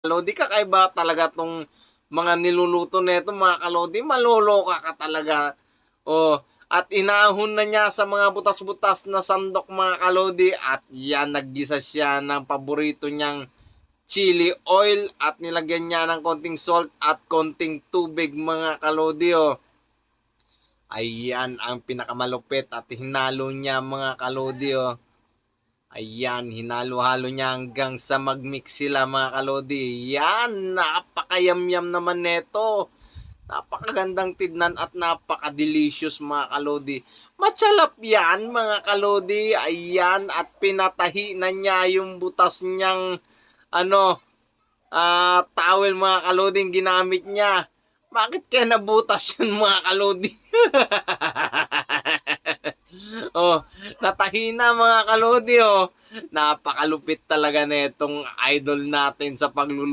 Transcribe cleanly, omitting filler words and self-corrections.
kalodi, kakaiba talaga tong mga niluluto nito mga kalodi, maloloka ka talaga. Oh, at inahon na niya sa mga butas-butas na sandok mga kalodi at yan naggisa siya ng paborito niyang chili oil at nilagyan niya ng konting salt at konting tubig mga kalodi. Oh. Ayan ang pinakamalupit at hinalo niya mga kalodi. Oh. Ayan, hinalo-halo niya hanggang sa mag-mix sila mga kalodi. Yan, napakayamyam naman neto. Napakagandang tignan at napaka-delicious mga kalodi. Matsalap yan mga kalodi. Ayan, at pinatahi na niya yung butas niyang towel mga kalodi ginamit niya. Bakit kaya nabutas yun mga kalodi? Oh, natahina mga kalodi oh. Napakalupit talaga netong idol natin sa pagluluto.